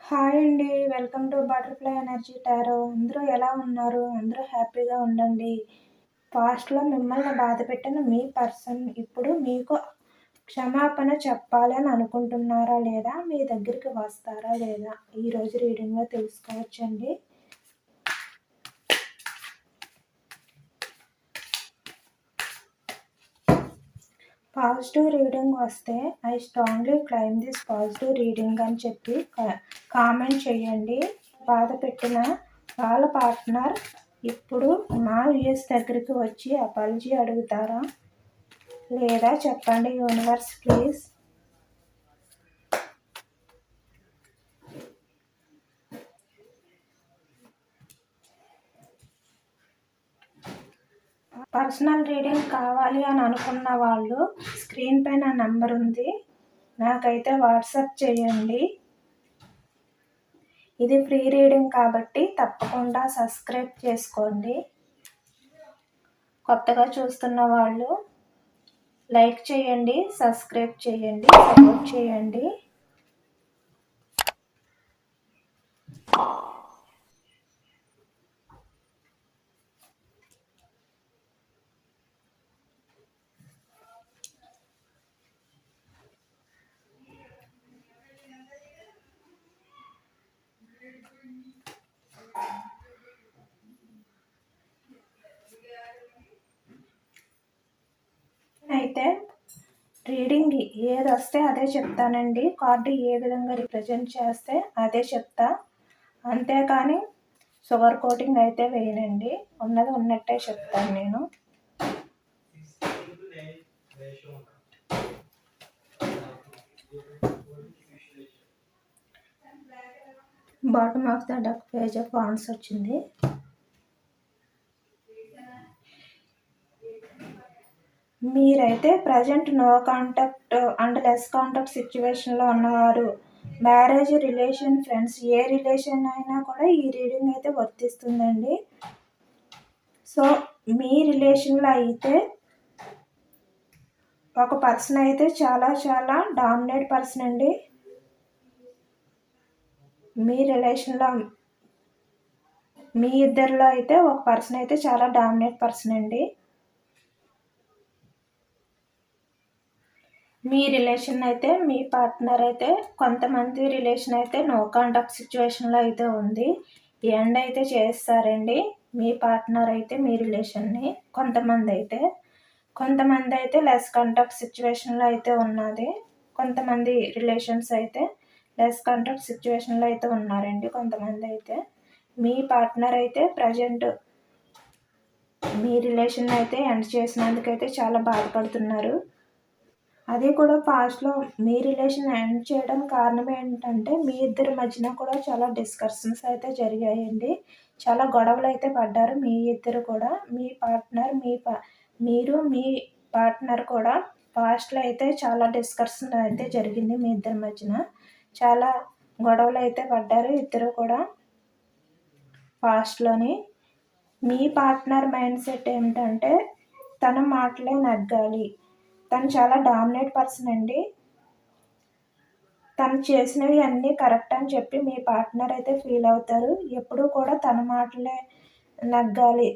Hi అండి. Welcome to butterfly energy tarot. అందరూ ఎలా ఉన్నారు? అందరూ హ్యాపీగా ఉండండి. పాస్ట్‌లో మిమ్మల్ని బాధపెట్టిన మీ పర్సన్ ఇప్పుడు మీకు క్షమాపణ చెప్పాలి అని అనుకుంటున్నారా లేదా? మీ దగ్గరికి వస్తారా లేదా? ఈరోజు రీడింగ్‌లో తెలుసుకోవచ్చండి. పాజిటివ్ రీడింగ్ వస్తే I strongly claim this positive reading అని చెప్పి కామెంట్ చేయండి. బాధ పెట్టిన వాళ్ళ పార్ట్నర్ ఇప్పుడు మా యూఎస్ దగ్గరికి వచ్చి అపాలజీ అడుగుతారా లేదా చెప్పండి యూనివర్స్ ప్లీజ్. పర్సనల్ రీడింగ్ కావాలి అని అనుకున్న వాళ్ళు స్క్రీన్ పైన నంబర్ ఉంది, నాకైతే వాట్సాప్ చేయండి. ఇది ఫ్రీ రీడింగ్ కాబట్టి తప్పకుండా సబ్స్క్రైబ్ చేసుకోండి. కొత్తగా చూస్తున్న వాళ్ళు లైక్ చేయండి, సబ్స్క్రైబ్ చేయండి, సపోర్ట్ చేయండి. అయితే రీడింగ్ ఏది వస్తే అదే చెప్తానండి. కార్డు ఏ విధంగా రిప్రజెంట్ చేస్తే అదే చెప్తా, అంతేకాని షుగర్ కోటింగ్ అయితే వేయనండి. ఉన్నది ఉన్నట్టే చెప్తాను నేను. Bottom of the deck page of wands వచ్చింది. మీరైతే present no contact and less contact సిచ్యువేషన్లో ఉన్నవారు, మ్యారేజ్, రిలేషన్, ఫ్రెండ్స్, ఏ రిలేషన్ అయినా కూడా ఈ రీడింగ్ అయితే వర్తిస్తుందండి. సో మీ రిలేషన్లో అయితే ఒక పర్సన్ అయితే చాలా చాలా డామినేట్ పర్సన్ అండి. మీ రిలేషన్లో మీ ఇద్దరిలో అయితే ఒక పర్సన్ అయితే చాలా డామినేట్ పర్సన్ అండి. మీ రిలేషన్ అయితే మీ పార్ట్నర్ అయితే కొంతమంది రిలేషన్ అయితే నో కాంటాక్ట్ సిచ్యువేషన్లో అయితే ఉంది. ఎండ్ అయితే చేస్తారండి మీ పార్ట్నర్ అయితే మీ రిలేషన్ని. కొంతమంది అయితే లెస్ కాంటాక్ట్ సిచ్యువేషన్లో అయితే ఉన్నది. కొంతమంది రిలేషన్స్ అయితే లెస్ కాంటాక్ట్ సిచ్యువేషన్లో అయితే ఉన్నారండి. కొంతమంది అయితే మీ పార్ట్నర్ అయితే ప్రజెంట్ మీ రిలేషన్ అయితే ఎండ్ చేసినందుకైతే చాలా బాధపడుతున్నారు. అది కూడా పాస్ట్లో మీ రిలేషన్ ఎండ్ చేయడం కారణం ఏంటంటే మీ ఇద్దరి మధ్యన కూడా చాలా డిస్కషన్స్ అయితే జరిగాయండి. చాలా గొడవలు అయితే పడ్డారు మీ ఇద్దరు కూడా. మీ పార్ట్నర్ మీరు మీ పార్ట్నర్ కూడా పాస్ట్లో అయితే చాలా డిస్కషన్ అయితే జరిగింది మీ ఇద్దరి మధ్యన. చాలా గొడవలు అయితే పడ్డారు ఇద్దరు కూడా పాస్ట్లోని. మీ పార్ట్నర్ మైండ్ సెట్ ఏమిటంటే తన మాటలే నగ్గాలి. తను చాలా డామినేట్ పర్సన్ అండి. తను చేసినవి అన్నీ కరెక్ట్ అని చెప్పి మీ పార్ట్నర్ అయితే ఫీల్ అవుతారు. ఎప్పుడూ కూడా తన మాటలే నగ్గాలి.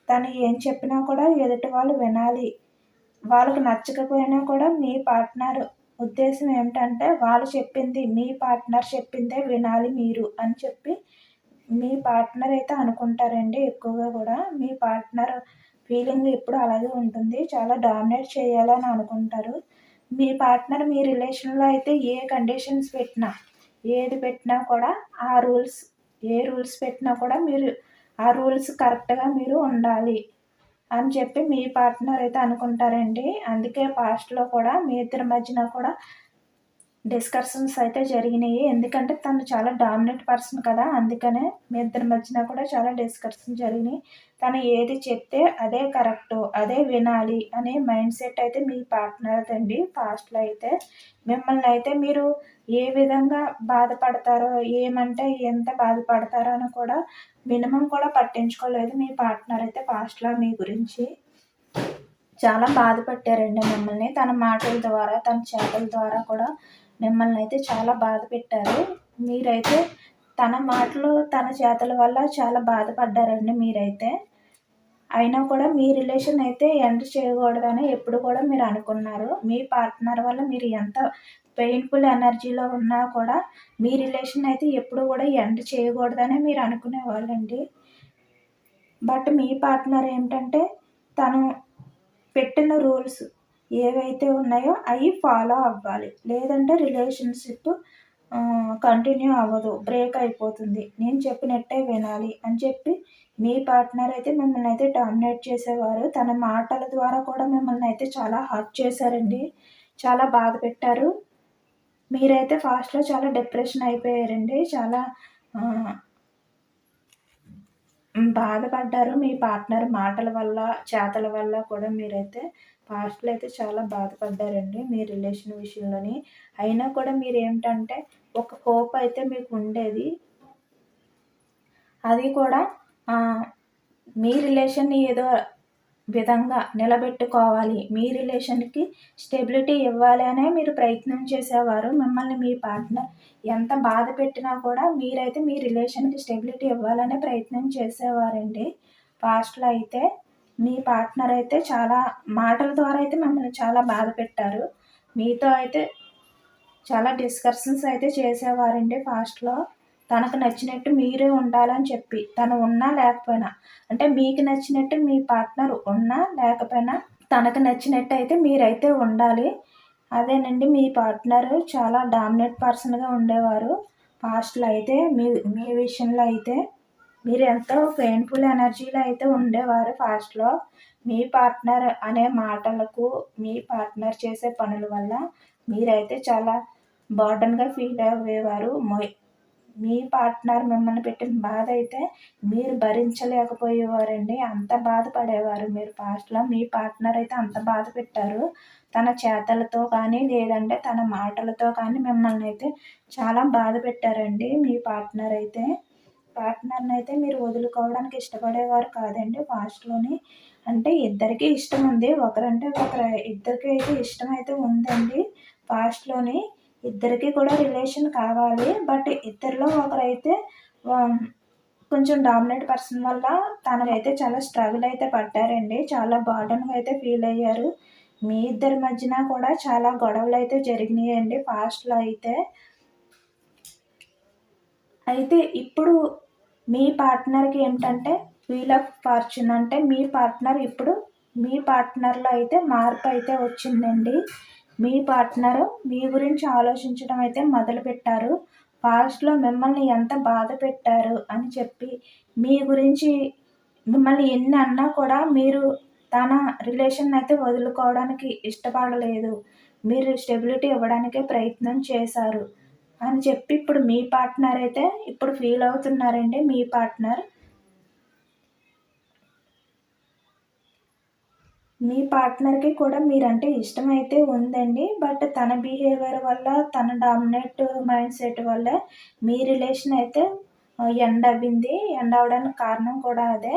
తను ఏం చెప్పినా కూడా ఎదుటి వాళ్ళు వినాలి. వాళ్ళకు నచ్చకపోయినా కూడా మీ పార్ట్నర్ ఉద్దేశం ఏమిటంటే వాళ్ళు చెప్పింది, మీ పార్ట్నర్ చెప్పిందే వినాలి మీరు అని చెప్పి మీ పార్ట్నర్ అయితే అనుకుంటారండి. ఎక్కువగా కూడా మీ పార్ట్నర్ ఫీలింగ్ ఎప్పుడు అలాగే ఉంటుంది. చాలా డామినేట్ చేయాలని అనుకుంటారు. మీ పార్ట్నర్ మీ రిలేషన్లో అయితే ఏ కండిషన్స్ పెట్టినా, ఏది పెట్టినా కూడా ఏ రూల్స్ పెట్టినా కూడా మీరు ఆ రూల్స్ కరెక్ట్గా మీరు ఉండాలి అని చెప్పి మీ పార్ట్నర్ అయితే అనుకుంటారండి. అందుకే పాస్ట్లో కూడా మీ ఇద్దరి మధ్యన కూడా డిస్కషన్స్ అయితే జరిగినాయి. ఎందుకంటే తను చాలా డామినేట్ పర్సన్ కదా, అందుకనే మీ ఇద్దరి మధ్యన కూడా చాలా డిస్కషన్ జరిగినాయి. తను ఏది చెప్తే అదే కరెక్టు, అదే వినాలి అనే మైండ్ సెట్ అయితే మీ పార్ట్నర్ అండి. పాస్ట్లో అయితే మిమ్మల్ని అయితే మీరు ఏ విధంగా బాధపడతారో, ఏమంటే ఎంత బాధపడతారో అని కూడా మినిమం కూడా పట్టించుకోలేదు మీ పార్ట్నర్ అయితే పాస్ట్లో మీ గురించి. చాలా బాధపెట్టారండి మిమ్మల్ని. తన మాటల ద్వారా, తన చేతల ద్వారా కూడా మిమ్మల్ని అయితే చాలా బాధ పెట్టారు. మీరైతే తన మాటలు, తన చేతల వల్ల చాలా బాధపడ్డారండి మీరైతే. అయినా కూడా మీ రిలేషన్ అయితే ఎండ్ చేయకూడదని ఎప్పుడు కూడా మీరు అనుకున్నారు. మీ పార్ట్నర్ వల్ల మీరు ఎంత పెయిన్‌ఫుల్ ఎనర్జీలో ఉన్నా కూడా మీ రిలేషన్ అయితే ఎప్పుడు కూడా ఎండ్ చేయకూడదనే మీరు అనుకునేవాళ్ళండి. బట్ మీ పార్ట్నర్ ఏంటంటే తను పెట్టిన రూల్స్ ఏవైతే ఉన్నాయో అవి ఫాలో అవ్వాలి. లేదంటే రిలేషన్‌షిప్ కంటిన్యూ అవ్వదు. బ్రేక్ అయిపోతుంది. నేను చెప్పినట్టే వినాలి అని చెప్పి మీ పార్ట్నర్ అయితే మిమ్మల్ని అయితే డామినేట్ చేసేవారు. తన మాటల ద్వారా కూడా మిమ్మల్ని అయితే చాలా హర్ట్ చేశారండి. చాలా బాధ పెట్టారు. మీరైతే ఫాస్ట్‌లో చాలా డిప్రెషన్ అయిపోయారండి. చాలా ఆహ్, బాధపడ్డారు. మీ పార్ట్నర్ మాటల వల్ల, చేతల వల్ల కూడా మీరైతే పాస్ట్‌లో అయితే చాలా బాధపడ్డారండి మీ రిలేషన్ విషయంలోని. అయినా కూడా మీరేంటంటే ఒక హోప్ అయితే మీకు ఉండేది. అది కూడా ఆహ్, మీ రిలేషన్‌ని ఏదో విధంగా నిలబెట్టుకోవాలి. మీ రిలేషన్‌కి స్టెబిలిటీ ఇవ్వాలి అనే మీరు ప్రయత్నం చేసేవారు. మిమ్మల్ని మీ పార్ట్నర్ ఎంత బాధ పెట్టినా కూడా మీరైతే మీ రిలేషన్‌కి స్టెబిలిటీ ఇవ్వాలనే ప్రయత్నం చేసేవారండి. పాస్ట్‌లో అయితే మీ పార్ట్నర్ అయితే చాలా మాటల ద్వారా అయితే మిమ్మల్ని చాలా బాధ పెట్టారు. మీతో అయితే చాలా డిస్కషన్స్ అయితే చేసేవారండి పాస్ట్‌లో. తనకు నచ్చినట్టు మీరే ఉండాలని చెప్పి. తను ఉన్నా లేకపోయినా. అంటే మీకు నచ్చినట్టు మీ పార్ట్నర్ ఉన్నా లేకపోయినా తనకు నచ్చినట్టయితే మీరైతే ఉండాలి. అదేనండి మీ పార్ట్నర్ చాలా డామినేట్ పర్సన్‌గా ఉండేవారు. పాస్ట్‌లో అయితే మీ విషయంలో అయితే మీరెంతో పెయిన్‌ఫుల్ ఎనర్జీలో అయితే ఉండేవారు పాస్ట్‌లో. మీ పార్ట్నర్ అనే మాటలకు, మీ పార్ట్నర్ చేసే పనుల వల్ల మీరైతే చాలా బర్డెన్‌గా ఫీల్ అయ్యేవారు. మీ పార్ట్నర్ మిమ్మల్ని పెట్టిన బాధ అయితే మీరు భరించలేకపోయేవారండి. అంత బాధపడేవారు మీరు పాస్ట్‌లో. మీ పార్ట్నర్ అయితే అంత బాధ పెట్టారు. తన చేతలతో కానీ, లేదంటే తన మాటలతో కానీ మిమ్మల్నయితే చాలా బాధ పెట్టారండి మీ పార్ట్నర్ అయితే. పార్ట్నర్‌నయితే మీరు వదులుకోవడానికి ఇష్టపడేవారు కాదండి పాస్ట్‌లోని. అంటే ఇద్దరికీ ఇష్టం ఉంది. ఒకరంటే ఒకరు ఇద్దరికీ అయితే ఇష్టం అయితే ఉందండి పాస్ట్‌లోని. ఇద్దరికీ కూడా రిలేషన్ కావాలి. బట్ ఇద్దరిలో ఒకరైతే ఆహ్, కొంచెం డామినేట్ పర్సన్ వల్ల తనైతే చాలా స్ట్రగుల్ అయితే పడ్డారండి. చాలా బర్డెన్‌గా అయితే ఫీల్ అయ్యారు. మీ ఇద్దరి మధ్యన కూడా చాలా గొడవలైతే జరిగినాయండి పాస్ట్‌లో అయితే. అయితే ఇప్పుడు మీ పార్ట్నర్‌కి ఏంటంటే వీల్ ఆఫ్ ఫార్చ్యూన్ అంటే మీ పార్ట్నర్ ఇప్పుడు మీ పార్ట్నర్‌లో అయితే మార్పయితే వచ్చిందండి. మీ పార్ట్నరు మీ గురించి ఆలోచించడం అయితే మొదలుపెట్టారు. పాస్ట్‌లో మిమ్మల్ని ఎంత బాధ పెట్టారు అని చెప్పి మీ గురించి మిమ్మల్ని ఎన్ని అన్నా కూడా మీరు తన రిలేషన్నయితే వదులుకోవడానికి ఇష్టపడలేదు. మీరు స్టెబిలిటీ ఇవ్వడానికే ప్రయత్నం చేశారు అని చెప్పి ఇప్పుడు మీ పార్ట్నర్ అయితే ఇప్పుడు ఫీల్ అవుతున్నారండి మీ పార్ట్నర్. మీ పార్ట్నర్‌కి కూడా మీరంటే ఇష్టమైతే ఉందండి. బట్ తన బిహేవియర్ వల్ల, తన డామినేట్ మైండ్‌సెట్ వల్ల మీ రిలేషన్ అయితే ఎండ్ అవ్వింది. ఎండ్ అవ్వడానికి కారణం కూడా అదే.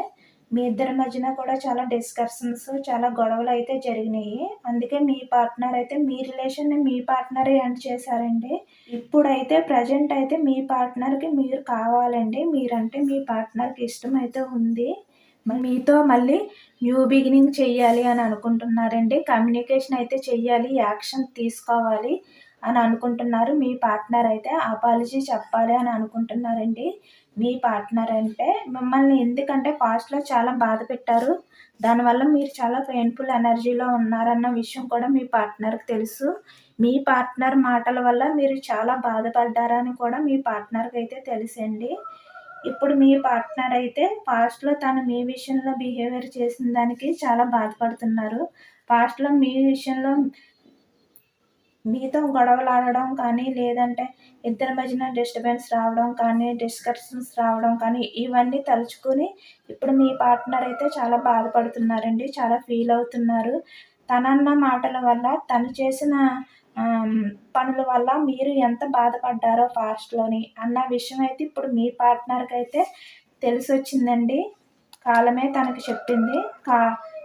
మీ ఇద్దరి మధ్యన కూడా చాలా డిస్కషన్స్, చాలా గొడవలైతే జరిగినియి. అందుకే మీ పార్ట్నర్ అయితే మీ రిలేషన్‌ని మీ పార్ట్నరే ఎండ్ చేశారండి. ఇప్పుడైతే ప్రెజెంట్ అయితే మీ పార్ట్నర్‌కి మీరు కావాలండి. మీరంటే మీ పార్ట్నర్‌కి ఇష్టమైతే ఉంది. మీతో మళ్ళీ న్యూ బిగినింగ్ చెయ్యాలి అని అనుకుంటున్నారండి. కమ్యూనికేషన్ అయితే చెయ్యాలి, యాక్షన్ తీసుకోవాలి అని అనుకుంటున్నారు. మీ పార్ట్నర్ అయితే అపాలజీ చెప్పాలి అని అనుకుంటున్నారండి. మీ పార్ట్నర్ అంటే మిమ్మల్ని ఎందుకంటే పాస్ట్‌లో చాలా బాధ పెట్టారు. దానివల్ల మీరు చాలా పెయిన్‌ఫుల్ ఎనర్జీలో ఉన్నారన్న విషయం కూడా మీ పార్ట్నర్‌కి తెలుసు. మీ పార్ట్నర్ మాటల వల్ల మీరు చాలా బాధపడ్డారని కూడా మీ పార్ట్నర్‌కైతే తెలుసండి. ఇప్పుడు మీ పార్ట్నర్ అయితే పాస్ట్‌లో తను మీ విషయంలో బిహేవియర్ చేసిన దానికి చాలా బాధపడుతున్నారు. పాస్ట్‌లో మీ విషయంలో మీతో గొడవలాడడం కానీ, లేదంటే ఇద్దరి మధ్యన డిస్టర్బెన్స్ రావడం కానీ, డిస్కషన్స్ రావడం కానీ, ఇవన్నీ తలుచుకొని ఇప్పుడు మీ పార్ట్నర్ అయితే చాలా బాధపడుతున్నారండి. చాలా ఫీల్ అవుతున్నారు. తనన్న మాటల వల్ల, తను చేసిన ఆహ్, పనుల వల్ల మీరు ఎంత బాధపడ్డారో పాస్ట్‌లోని అన్న విషయం అయితే ఇప్పుడు మీ పార్ట్నర్‌కైతే తెలిసొచ్చిందండి. కాలమే తనకి చెప్పింది. కా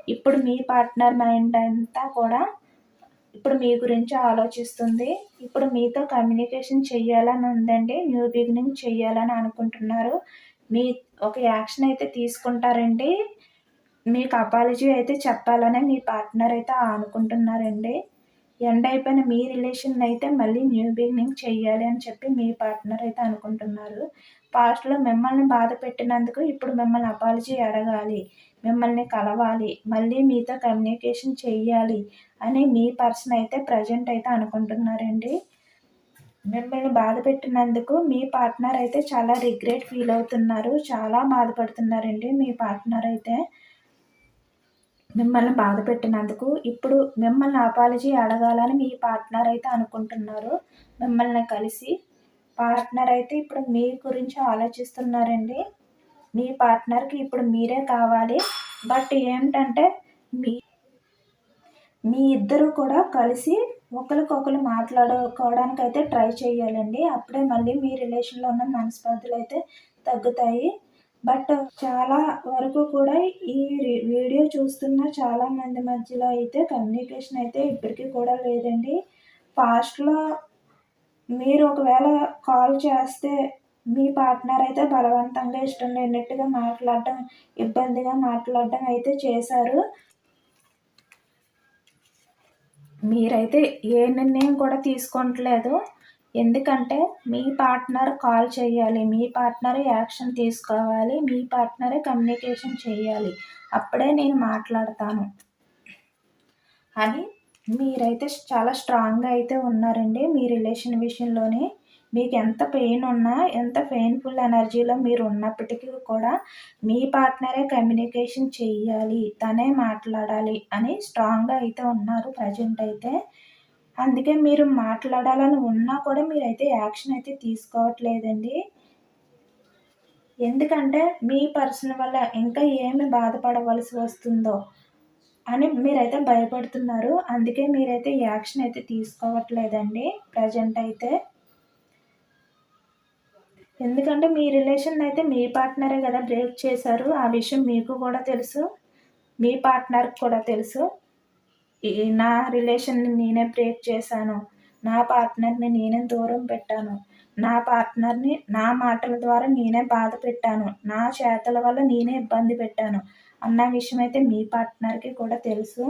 ఇప్పుడు మీ పార్ట్నర్ మైండ్ అంతా కూడా ఇప్పుడు మీ గురించి ఆలోచిస్తుంది. ఇప్పుడు మీతో కమ్యూనికేషన్ చెయ్యాలని ఉందండి. న్యూ బిగినింగ్ చెయ్యాలని అనుకుంటున్నారు. మీ ఒక యాక్షన్ అయితే తీసుకుంటారండి. మీకు అపాలజీ అయితే చెప్పాలనే మీ పార్ట్నర్ అయితే అనుకుంటున్నారండి. ఎండ్ అయిపోయిన మీ రిలేషన్ అయితే మళ్ళీ న్యూ బిగినింగ్ చెయ్యాలి అని చెప్పి మీ పార్ట్నర్ అయితే అనుకుంటున్నారు. పాస్ట్‌లో మిమ్మల్ని బాధ పెట్టినందుకు ఇప్పుడు మిమ్మల్ని అపాలజీ అడగాలి. మిమ్మల్ని కలవాలి. మళ్ళీ మీతో కమ్యూనికేషన్ చెయ్యాలి అని మీ పర్సన్ అయితే ప్రెజెంట్ అయితే అనుకుంటున్నారండి. మిమ్మల్ని బాధ పెట్టినందుకు మీ పార్ట్నర్ అయితే చాలా రిగ్రెట్ ఫీల్ అవుతున్నారు. చాలా బాధపడుతున్నారండి మీ పార్ట్నర్ అయితే. మిమ్మల్ని బాధ పెట్టినందుకు ఇప్పుడు మిమ్మల్ని అపాలజీ అడగాలని మీ పార్ట్నర్ అయితే అనుకుంటున్నారు. మిమ్మల్ని కలిసి పార్ట్నర్ అయితే ఇప్పుడు మీ గురించి ఆలోచిస్తున్నారండి. మీ పార్ట్నర్‌కి ఇప్పుడు మీరే కావాలి. బట్ ఏంటంటే మీ మీ ఇద్దరు కూడా కలిసి ఒకళ్ళకొకళ్ళు మాట్లాడుకోవడానికైతే ట్రై చేయాలండి. అప్పుడే మళ్ళీ మీ రిలేషన్‌లో ఉన్న మనస్పర్ధలైతే తగ్గుతాయి. బట్ చాలా వరకు కూడా ఈ వీడియో చూస్తున్న చాలామంది మధ్యలో అయితే కమ్యూనికేషన్ అయితే ఇప్పటికి కూడా లేదండి. పాస్ట్‌లో మీరు ఒకవేళ కాల్ చేస్తే మీ పార్ట్నర్ అయితే బలవంతంగా ఇష్టం లేనట్టుగా మాట్లాడడం, ఇబ్బందిగా మాట్లాడడం అయితే చేశారు. మీరైతే ఏ నిర్ణయం కూడా తీసుకోవట్లేదు. ఎందుకంటే మీ పార్ట్నర్ కాల్ చేయాలి. మీ పార్ట్నరే యాక్షన్ తీసుకోవాలి. మీ పార్ట్నరే కమ్యూనికేషన్ చేయాలి. అప్పుడే నేను మాట్లాడతాను అని మీరైతే చాలా స్ట్రాంగ్‌గా అయితే ఉన్నారండి మీ రిలేషన్ విషయంలోని. మీకు ఎంత పెయిన్ ఉన్నా, ఎంత పెయిన్‌ఫుల్ ఎనర్జీలో మీరు ఉన్నప్పటికీ కూడా మీ పార్ట్నరే కమ్యూనికేషన్ చెయ్యాలి. తనే మాట్లాడాలి అని స్ట్రాంగ్‌గా అయితే ఉన్నారు ప్రెజెంట్ అయితే. అందుకే మీరు మాట్లాడాలని ఉన్నా కూడా మీరైతే యాక్షన్ అయితే తీసుకోవట్లేదండి. ఎందుకంటే మీ పర్సన్ వల్ల ఇంకా ఏమి బాధపడవలసి వస్తుందో అని మీరైతే భయపడుతున్నారు. అందుకే మీరైతే యాక్షన్ అయితే తీసుకోవట్లేదండి ప్రెజెంట్ అయితే. ఎందుకంటే మీ రిలేషన్ అయితే మీ పార్ట్నరే కదా బ్రేక్ చేశారు. ఆ విషయం మీకు కూడా తెలుసు. మీ పార్ట్నర్‌కి కూడా తెలుసు. నా రిలేషన్‌ని నేనే బ్రేక్ చేశాను. నా పార్ట్నర్‌ని నేనే దూరం పెట్టాను. నా పార్ట్నర్‌ని నా మాటల ద్వారా నేనే బాధ పెట్టాను. నా చేతల వల్ల నేనే ఇబ్బంది పెట్టాను అన్న విషయం అయితే మీ పార్ట్నర్‌కి కూడా తెలుసు.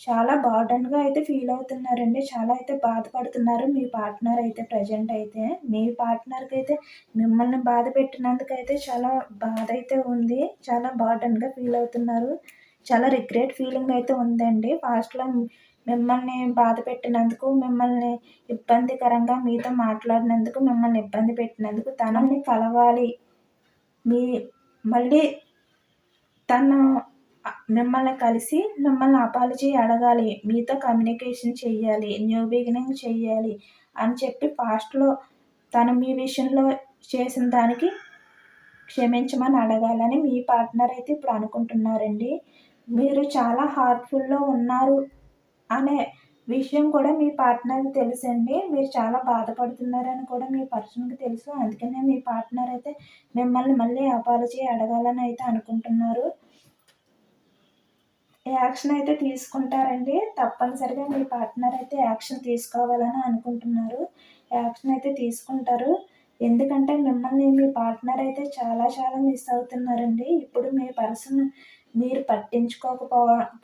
చాలా బర్డెన్‌గా అయితే ఫీల్ అవుతున్నారండి. చాలా అయితే బాధపడుతున్నారు మీ పార్ట్నర్ అయితే ప్రెజెంట్ అయితే. మీ పార్ట్నర్‌కైతే మిమ్మల్ని బాధ పెట్టినందుకైతే చాలా బాధ అయితే ఉంది. చాలా బర్డెన్‌గా ఫీల్ అవుతున్నారు. చాలా రిగ్రెట్ ఫీలింగ్ అయితే ఉందండి. పాస్ట్‌లో మిమ్మల్ని బాధ పెట్టినందుకు, మిమ్మల్ని ఇబ్బందికరంగా మీతో మాట్లాడినందుకు, మిమ్మల్ని ఇబ్బంది పెట్టినందుకు తనని కలవాలి. మీ మళ్ళీ తను మిమ్మల్ని కలిసి మిమ్మల్ని అపాలజీ అడగాలి. మీతో కమ్యూనికేషన్ చెయ్యాలి. న్యూ బిగినింగ్ చెయ్యాలి అని చెప్పి పాస్ట్‌లో తను మీ విషయంలో చేసిన దానికి క్షమించమని అడగాలని మీ పార్ట్నర్ అయితే ఇప్పుడు అనుకుంటున్నారండి. మీరు చాలా హార్ట్‌ఫుల్‌లో ఉన్నారు అనే విషయం కూడా మీ పార్ట్నర్‌కి తెలుసండి. మీరు చాలా బాధపడుతున్నారని కూడా మీ పర్సన్‌కి తెలుసు. అందుకనే మీ పార్ట్నర్ అయితే మిమ్మల్ని మళ్ళీ అపాలజీ అడగాలని అయితే అనుకుంటున్నారు. యాక్షన్ అయితే తీసుకుంటారండి. తప్పనిసరిగా మీ పార్ట్నర్ అయితే యాక్షన్ తీసుకోవాలని అనుకుంటున్నారు. యాక్షన్ అయితే తీసుకుంటారు. ఎందుకంటే మిమ్మల్ని మీ పార్ట్నర్ అయితే చాలా చాలా మిస్ అవుతున్నారండి. ఇప్పుడు మీ పర్సన్ మీరు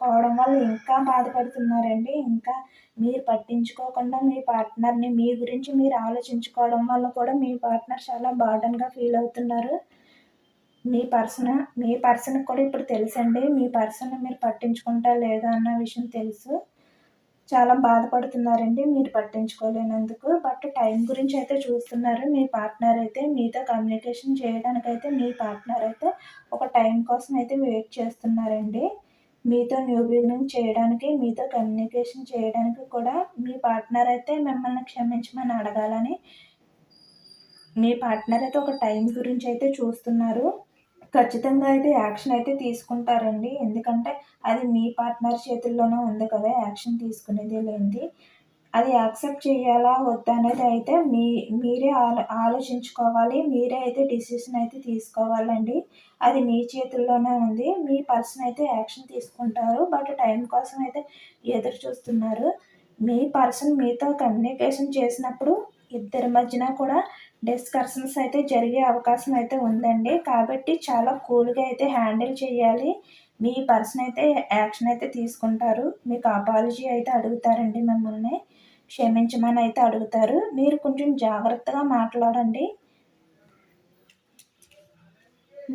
పోవడం వల్ల ఇంకా బాధపడుతున్నారండి. ఇంకా మీరు పట్టించుకోకుండా మీ పార్ట్నర్‌ని మీ గురించి మీరు ఆలోచించుకోవడం వల్ల కూడా మీ పార్ట్నర్ చాలా బర్డెన్‌గా ఫీల్ అవుతున్నారు. మీ పర్సన్‌కి కూడా ఇప్పుడు తెలుసండి. మీ పర్సన్‌ని మీరు పట్టించుకుంటా లేదా అన్న విషయం తెలుసు. చాలా బాధపడుతున్నారండి మీరు పట్టించుకోలేనందుకు. బట్ టైం గురించి అయితే చూస్తున్నారు. మీ పార్ట్నర్ అయితే మీతో కమ్యూనికేషన్ చేయడానికైతే మీ పార్ట్నర్ అయితే ఒక టైం కోసం అయితే వెయిట్ చేస్తున్నారండి. మీతో న్యూ బిగినింగ్ చేయడానికి, మీతో కమ్యూనికేషన్ చేయడానికి కూడా మీ పార్ట్నర్ అయితే మిమ్మల్ని క్షమించమని అడగాలని మీ పార్ట్నర్ అయితే ఒక టైం గురించి అయితే చూస్తున్నారు. ఖచ్చితంగా అయితే యాక్షన్ అయితే తీసుకుంటారండి. ఎందుకంటే అది మీ పార్ట్నర్ చేతుల్లోనే ఉంది కదా! యాక్షన్ తీసుకునేది లేనిది. అది యాక్సెప్ట్ చేయాలా? వద్దా? అనేది అయితే మీరే ఆలోచించుకోవాలి. మీరే అయితే డిసిషన్ అయితే తీసుకోవాలండి. అది మీ చేతుల్లోనే ఉంది. మీ పర్సన్ అయితే యాక్షన్ తీసుకుంటారు. బట్ టైం కోసం అయితే ఎదురు చూస్తున్నారు. మీ పర్సన్ మీతో కమ్యూనికేషన్ చేసినప్పుడు ఇద్దరి మధ్యన కూడా డిస్కషన్స్ అయితే జరిగే అవకాశం అయితే ఉందండి. కాబట్టి చాలా కూల్గా అయితే హ్యాండిల్ చేయాలి. మీ పర్సన్ అయితే యాక్షన్ అయితే తీసుకుంటారు. మీకు అపాలజీ అయితే అడుగుతారండి, మిమ్మల్ని క్షమించమని అయితే అడుగుతారు. మీరు కొంచెం జాగ్రత్తగా మాట్లాడండి.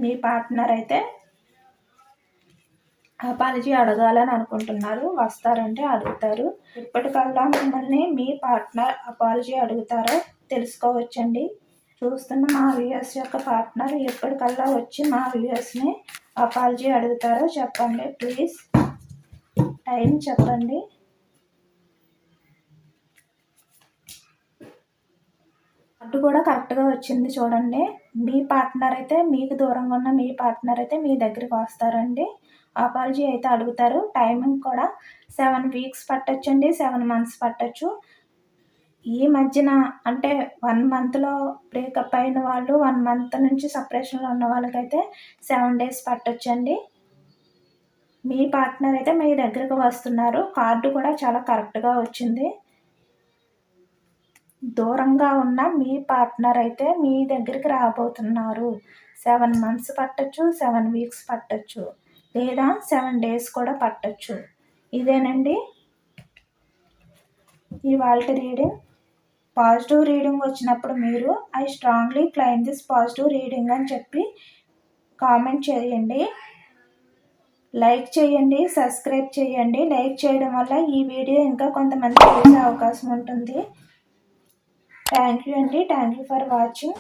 మీ పార్ట్నర్ అయితే అపాలజీ అడగాలని అనుకుంటున్నారు, వస్తారంటే అడుగుతారు. ఇప్పటికల్లా మిమ్మల్ని మీ పార్ట్నర్ అపాలజీ అడుగుతారో తెలుసుకోవచ్చండి. చూస్తున్న మా వ్యూయర్స్ యొక్క పార్ట్నర్ ఎప్పటికల్లా వచ్చి మా వ్యూయర్స్ని అపాలజీ అడుగుతారో చెప్పండి ప్లీజ్. టైం చెప్పండి. అటు కూడా కరెక్ట్గా వచ్చింది చూడండి. మీ పార్ట్నర్ అయితే, మీకు దూరంగా ఉన్న మీ పార్ట్నర్ అయితే మీ దగ్గరికి వస్తారండి. అపాలజీ అయితే అడుగుతారు. టైమింగ్ కూడా 7 వీక్స్ పట్టొచ్చండి, 7 మంత్స్ పట్టొచ్చు. ఈ మధ్యన అంటే 1 మంత్లో బ్రేకప్ అయిన వాళ్ళు 1 మంత్ నుంచి సపరేషన్లో ఉన్న వాళ్ళకైతే 7 డేస్ పట్టొచ్చండి. మీ పార్ట్నర్ అయితే మీ దగ్గరకు వస్తున్నారు. కార్డు కూడా చాలా కరెక్ట్గా వచ్చింది. దూరంగా ఉన్న మీ పార్ట్నర్ అయితే మీ దగ్గరికి రాబోతున్నారు. 7 మంత్స్ పట్టొచ్చు, 7 వీక్స్ పట్టొచ్చు, లేదా 7 డేస్ కూడా పట్టొచ్చు. ఇదేనండి ఇవాళ రీడింగ్. పాజిటివ్ రీడింగ్ వచ్చినప్పుడు మీరు I strongly claim this positive reading అని చెప్పి కామెంట్ చేయండి. లైక్ చేయండి, సబ్స్క్రైబ్ చేయండి. లైక్ చేయడం వల్ల ఈ వీడియో ఇంకా కొంతమంది చూసే అవకాశం ఉంటుంది. థ్యాంక్ యూ అండి. Thank you for watching.